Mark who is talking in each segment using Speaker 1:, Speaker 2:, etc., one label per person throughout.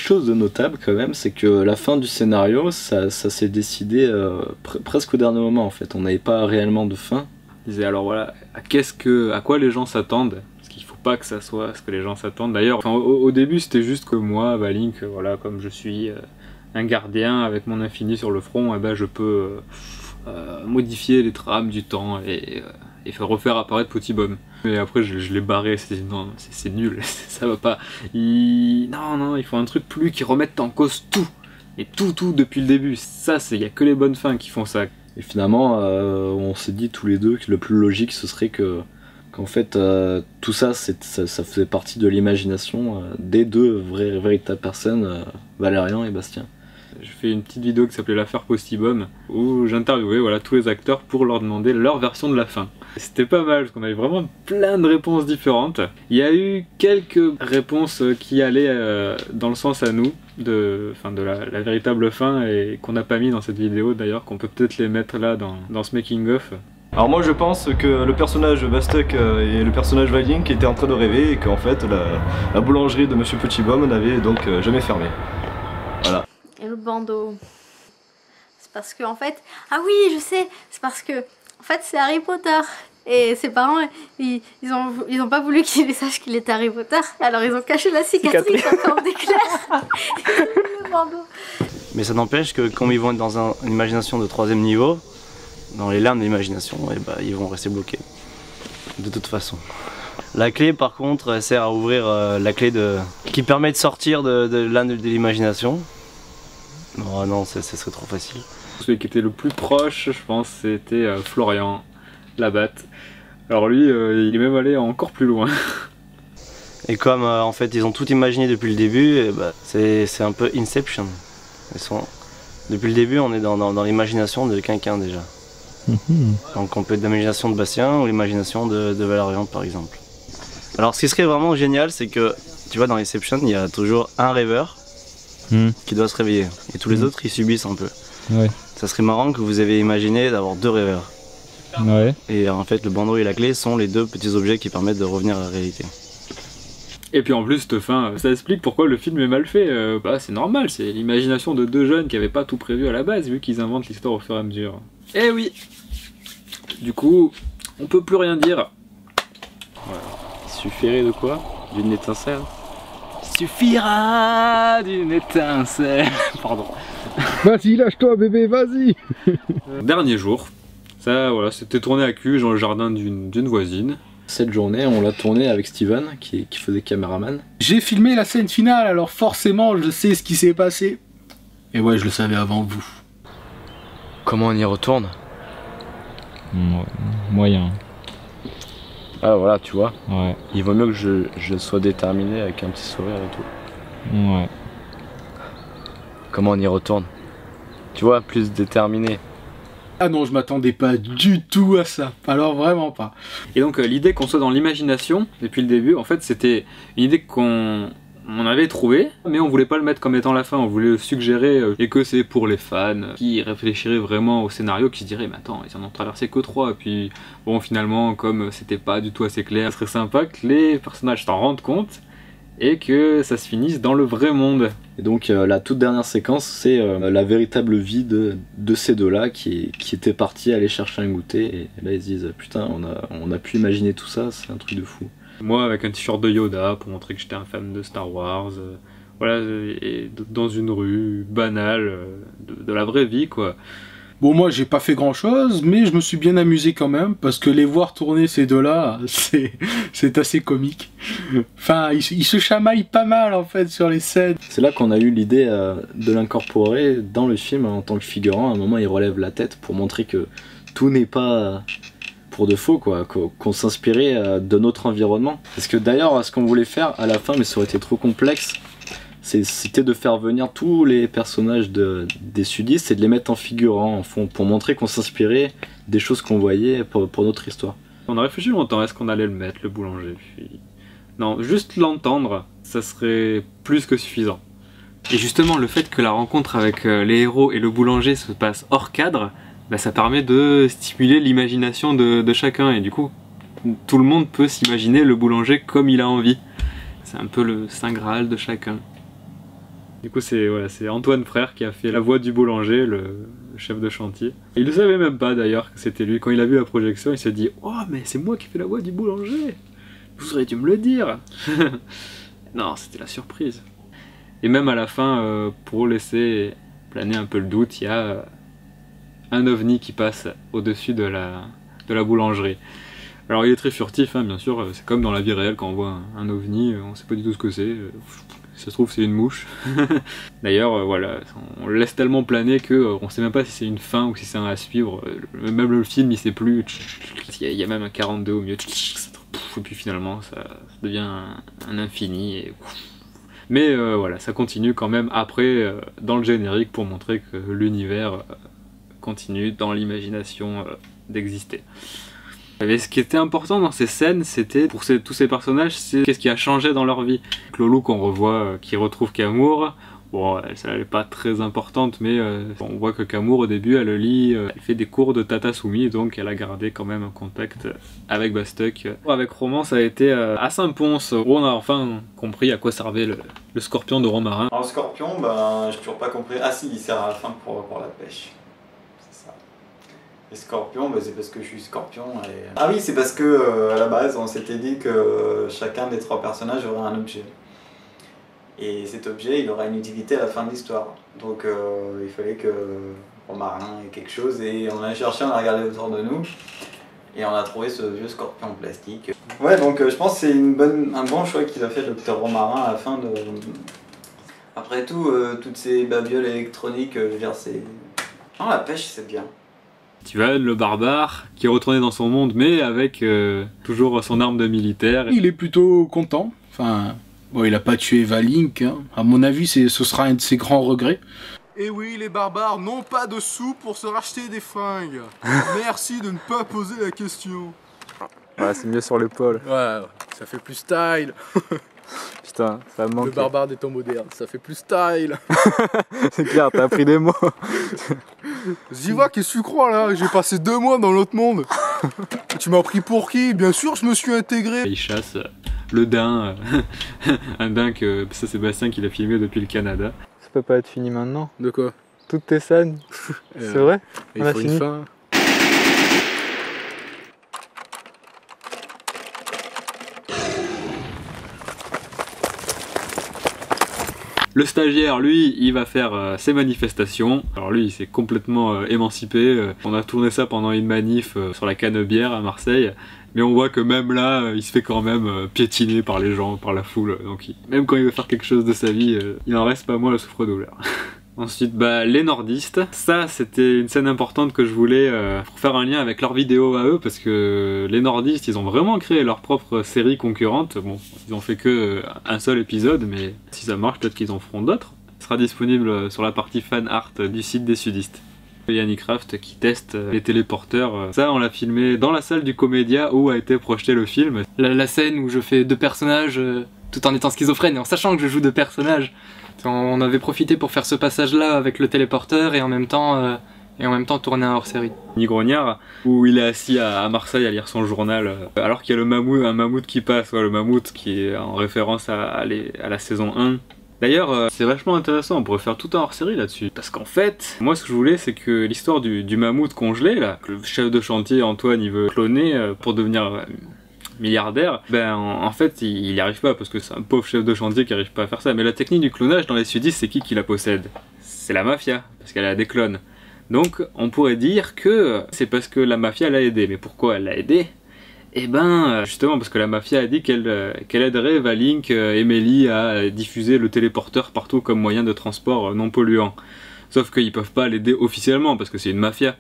Speaker 1: chose de notable quand même, c'est que la fin du scénario, ça s'est décidé presque au dernier moment en fait. On n'avait pas réellement de fin.
Speaker 2: Il disait alors voilà, à quoi les gens s'attendent, parce qu'il faut pas que ça soit ce que les gens s'attendent. D'ailleurs, enfin, au début c'était juste que moi, Link, voilà, comme je suis un gardien avec mon infini sur le front, et ben je peux modifier les trames du temps et faire refaire apparaître Petit Bum. Mais après je l'ai barré, non, c'est nul, ça va pas. Non, il faut un truc plus qui remette en cause tout. Et tout depuis le début. Ça, il y a que les bonnes fins qui font ça.
Speaker 1: Et finalement, on s'est dit tous les deux que le plus logique ce serait qu'en fait tout ça, ça faisait partie de l'imagination des deux véritables personnes, Valérian et Bastien.
Speaker 2: Je fais une petite vidéo qui s'appelait l'affaire Postibum où j'interviewais voilà, tous les acteurs pour leur demander leur version de la fin. C'était pas mal parce qu'on avait vraiment plein de réponses différentes. Il y a eu quelques réponses qui allaient dans le sens à nous de la véritable fin et qu'on n'a pas mis dans cette vidéo d'ailleurs, qu'on peut peut-être les mettre là dans ce making of.
Speaker 3: Alors moi je pense que le personnage Bastek et le personnage Valink étaient en train de rêver et qu'en fait la boulangerie de Monsieur Petitbum n'avait donc jamais fermé. Voilà.
Speaker 4: Et le bandeau. C'est parce que en fait... Ah oui, je sais. C'est parce que en fait c'est Harry Potter. Et ses parents, ils ont pas voulu qu'il sache qu'il était Harry Potter. Alors ils ont caché la cicatrice en forme d'éclair. Le bandeau.
Speaker 5: Mais ça n'empêche que comme ils vont être dans une imagination de 3e niveau, dans les lames de l'imagination, et bah, ils vont rester bloqués. De toute façon. La clé par contre elle sert à ouvrir la clé qui permet de sortir de l'âme de l'imagination. Non, ce serait trop facile.
Speaker 2: Celui qui était le plus proche, je pense, c'était Florian Labatte. Alors lui, il est même allé encore plus loin.
Speaker 5: Et comme en fait ils ont tout imaginé depuis le début, et bah, c'est un peu Inception. Depuis le début on est dans l'imagination de quelqu'un déjà. Donc on peut être l'imagination de Bastien ou l'imagination de Valérian par exemple. Alors ce qui serait vraiment génial c'est que, tu vois dans Inception il y a toujours un rêveur qui doit se réveiller. Et tous les autres ils subissent un peu.
Speaker 6: Ouais.
Speaker 5: Ça serait marrant que vous avez imaginé d'avoir 2 rêveurs.
Speaker 6: Ouais.
Speaker 5: Et en fait le bandeau et la clé sont les 2 petits objets qui permettent de revenir à la réalité.
Speaker 2: Et puis en plus cette fin, ça explique pourquoi le film est mal fait. C'est normal, c'est l'imagination de 2 jeunes qui n'avaient pas tout prévu à la base vu qu'ils inventent l'histoire au fur et à mesure. Eh oui. Du coup, on peut plus rien dire. Voilà. Il suffirait de quoi? D'une étincelle? Il suffira d'une étincelle. Pardon.
Speaker 6: Vas-y, lâche-toi bébé, vas-y.
Speaker 2: Dernier jour. Ça, voilà, c'était tourné à Cuges dans le jardin d'une voisine.
Speaker 1: Cette journée, on l'a tournée avec Steven, qui faisait caméraman.
Speaker 7: J'ai filmé la scène finale, alors forcément, je sais ce qui s'est passé. Et ouais, je le savais avant vous.
Speaker 5: Comment on y retourne?
Speaker 6: Moyen.
Speaker 5: Ah voilà, tu vois.
Speaker 6: Ouais.
Speaker 5: Il vaut mieux que je sois déterminé avec un petit sourire et tout.
Speaker 6: Ouais.
Speaker 5: Comment on y retourne? Tu vois, plus déterminé.
Speaker 7: Ah non, je m'attendais pas du tout à ça. Alors vraiment pas.
Speaker 2: Et donc l'idée qu'on soit dans l'imagination, depuis le début, en fait c'était une idée qu'on avait trouvée, mais on voulait pas le mettre comme étant la fin, on voulait le suggérer, et que c'est pour les fans qui réfléchiraient vraiment au scénario, qui se diraient mais attends, ils en ont traversé que 3, et puis bon finalement comme c'était pas du tout assez clair, ce serait sympa que les personnages s'en rendent compte, et que ça se finisse dans le vrai monde.
Speaker 1: Et donc la toute dernière séquence, c'est la véritable vie de ces deux-là qui étaient partis aller chercher un goûter, et là ils se disent putain, on a pu imaginer tout ça, c'est un truc de fou.
Speaker 2: Moi avec un t-shirt de Yoda pour montrer que j'étais un fan de Star Wars, voilà, et dans une rue banale de la vraie vie quoi.
Speaker 7: Bon, moi j'ai pas fait grand chose, mais je me suis bien amusé quand même, parce que les voir tourner ces deux-là, c'est assez comique. Enfin, ils se chamaillent pas mal en fait sur les scènes.
Speaker 1: C'est là qu'on a eu l'idée de l'incorporer dans le film en tant que figurant. À un moment, il relève la tête pour montrer que tout n'est pas pour de faux, quoi, qu'on s'inspirait de notre environnement. Parce que d'ailleurs, ce qu'on voulait faire à la fin, mais ça aurait été trop complexe, c'était de faire venir tous les personnages des sudistes et de les mettre en figurant, en fond, pour montrer qu'on s'inspirait des choses qu'on voyait pour notre histoire.
Speaker 2: On a réfléchi longtemps, est-ce qu'on allait le mettre, le boulanger, puis... Non, juste l'entendre, ça serait plus que suffisant. Et justement, le fait que la rencontre avec les héros et le boulanger se passe hors cadre, bah, ça permet de stimuler l'imagination de chacun, et du coup, tout le monde peut s'imaginer le boulanger comme il a envie. C'est un peu le saint graal de chacun. Du coup c'est voilà, c'est Antoine Frère qui a fait la voix du boulanger, le chef de chantier. Il le savait même pas d'ailleurs que c'était lui. Quand il a vu la projection, il s'est dit « Oh mais c'est moi qui fais la voix du boulanger. Vous auriez dû me le dire !» Non, c'était la surprise. Et même à la fin, pour laisser planer un peu le doute, il y a un ovni qui passe au-dessus de la boulangerie. Alors il est très furtif, hein, bien sûr, c'est comme dans la vie réelle quand on voit un ovni, on sait pas du tout ce que c'est. Si ça se trouve c'est une mouche. D'ailleurs voilà, on le laisse tellement planer que on sait même pas si c'est une fin ou si c'est un à suivre. Même le film il sait plus. Il y a même un 42 au milieu. Et puis finalement ça devient un infini. Et... Mais voilà, ça continue quand même après dans le générique pour montrer que l'univers continue dans l'imagination d'exister. Mais ce qui était important dans ces scènes, c'était pour tous ces personnages, c'est qu'est-ce qui a changé dans leur vie. Lolo qu'on revoit, qui retrouve Kamour, bon, elle n'est pas très importante, mais on voit que Kamour au début, elle lit, elle fait des cours de Tata Soumi, donc elle a gardé quand même un contact avec Bastek. Avec Roman, ça a été à Saint-Pons, où on a enfin compris à quoi servait le scorpion de Romarin.
Speaker 8: Alors le scorpion, ben, j'ai toujours pas compris. Ah si, il sert à la fin pour la pêche. Les scorpions, bah c'est parce que je suis scorpion. Et... Ah oui, c'est parce que à la base, on s'était dit que chacun des 3 personnages aurait un objet. Et cet objet, il aura une utilité à la fin de l'histoire. Donc il fallait que Romarin ait quelque chose. Et on a cherché, on a regardé autour de nous. Et on a trouvé ce vieux scorpion en plastique. Ouais, donc je pense que c'est un bon choix qu'il a fait le Dr Romarin à la fin de... Après tout, toutes ces babioles électroniques, je veux dire, c'est... Non, la pêche, c'est bien.
Speaker 2: Tivan, le barbare, qui est retourné dans son monde, mais avec toujours son arme de militaire.
Speaker 7: Il est plutôt content. Enfin, bon, il a pas tué Valink. Hein. À mon avis, ce sera un de ses grands regrets.
Speaker 9: Et oui, les barbares n'ont pas de sous pour se racheter des fringues. Merci de ne pas poser la question.
Speaker 2: Ouais, c'est mieux sur l'épaule.
Speaker 9: Ouais, ça fait plus style.
Speaker 2: Putain, ça me manque.
Speaker 9: Le barbare des temps modernes, ça fait plus style.
Speaker 2: C'est clair, t'as appris des mots.
Speaker 9: J'y vois, qu'est-ce que tu crois là? J'ai passé 2 mois dans l'autre monde. Tu m'as pris pour qui? Bien sûr, je me suis intégré.
Speaker 2: Il chasse le daim, un daim que ça c'est Bastien qui l'a filmé depuis le Canada. Ça peut pas être fini maintenant?
Speaker 9: De quoi?
Speaker 2: Toutes tes scènes? C'est vrai?
Speaker 9: Il faut une fin.
Speaker 2: Le stagiaire, lui, il va faire ses manifestations. Alors lui, il s'est complètement émancipé. On a tourné ça pendant une manif sur la Canebière à Marseille. Mais on voit que même là, il se fait quand même piétiner par les gens, par la foule. Donc même quand il veut faire quelque chose de sa vie, il en reste pas moins le souffre-douleur. Ensuite, bah, les nordistes. Ça, c'était une scène importante que je voulais pour faire un lien avec leurs vidéos à eux, parce que les nordistes, ils ont vraiment créé leur propre série concurrente. Bon, ils ont fait que un seul épisode, mais si ça marche, peut-être qu'ils en feront d'autres. Ce sera disponible sur la partie fan art du site des sudistes. Yannick Kraft qui teste les téléporteurs. Ça, on l'a filmé dans la salle du Comédia où a été projeté le film.
Speaker 10: La scène où je fais 2 personnages tout en étant schizophrène et en sachant que je joue 2 personnages. On avait profité pour faire ce passage-là avec le téléporteur et en même temps tourner un hors-série.
Speaker 2: Nigrognard, où il est assis à Marseille à lire son journal, alors qu'il y a un mammouth qui passe, ouais, le mammouth qui est en référence à la saison 1. D'ailleurs, c'est vachement intéressant, on pourrait faire tout un hors-série là-dessus. Parce qu'en fait, moi ce que je voulais, c'est que l'histoire du mammouth congelé, là, que le chef de chantier Antoine il veut cloner pour devenir milliardaire, ben en fait il n'y arrive pas parce que c'est un pauvre chef de chantier qui arrive pas à faire ça. Mais la technique du clonage dans les sudistes, c'est qui la possède? C'est la mafia, parce qu'elle a des clones. Donc on pourrait dire que c'est parce que la mafia l'a aidé. Mais pourquoi elle l'a aidé? Eh ben justement parce que la mafia a dit qu'elle aiderait Valink et Mélie à diffuser le téléporteur partout comme moyen de transport non polluant. Sauf qu'ils peuvent pas l'aider officiellement parce que c'est une mafia.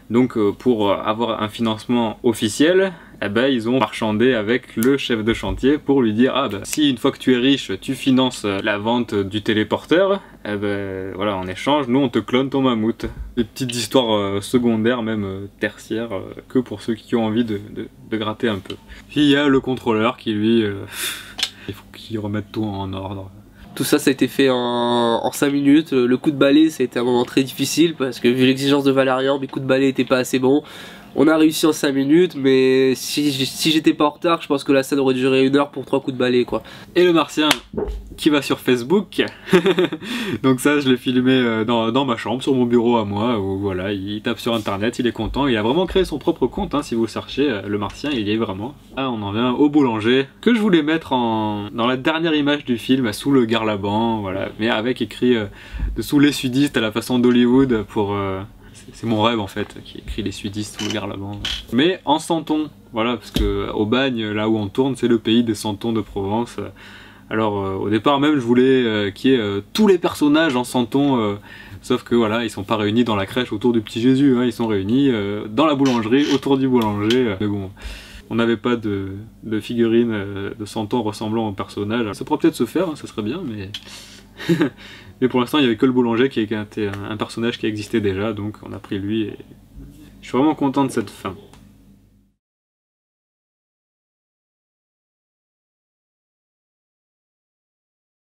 Speaker 2: Donc pour avoir un financement officiel, eh ben, ils ont marchandé avec le chef de chantier pour lui dire « Ah ben, si une fois que tu es riche, tu finances la vente du téléporteur, eh ben, voilà, en échange, nous on te clone ton mammouth. » Des petites histoires secondaires, même tertiaires, que pour ceux qui ont envie de gratter un peu. Puis il y a le contrôleur qui lui, il faut qu'il remette tout en ordre.
Speaker 10: Tout ça, ça a été fait en 5 minutes. Le coup de balai, ça a été un moment très difficile parce que vu l'exigence de Valérian, mes coups de balai n'étaient pas assez bons.
Speaker 11: On a réussi en 5 minutes, mais si j'étais pas en retard, je pense que la scène aurait duré 1 heure pour 3 coups de balai, quoi.
Speaker 2: Et le Martien qui va sur Facebook. Donc ça, je l'ai filmé dans ma chambre, sur mon bureau à moi, où voilà, il tape sur internet, il est content, il a vraiment créé son propre compte, hein, si vous cherchez, le Martien, il y est vraiment. Là, on en vient au boulanger, que je voulais mettre dans la dernière image du film, sous le garlaban, voilà, mais avec écrit dessous les sudistes à la façon d'Hollywood pour... c'est mon rêve en fait, qui écrit les sudistes sous le garlaban. Mais en Santon, voilà, parce que au Bagne, là où on tourne, c'est le pays des Santons de Provence. Alors au départ même, je voulais qu'il y ait tous les personnages en Santon, sauf que voilà, ils sont pas réunis dans la crèche autour du petit Jésus, hein, ils sont réunis dans la boulangerie, autour du boulanger. Mais bon, on n'avait pas de figurines de Santon ressemblant au personnage. Ça pourrait peut-être se faire, hein, ça serait bien, mais... Mais pour l'instant, il n'y avait que le boulanger qui était un personnage qui existait déjà, donc on a pris lui et je suis vraiment content de cette fin.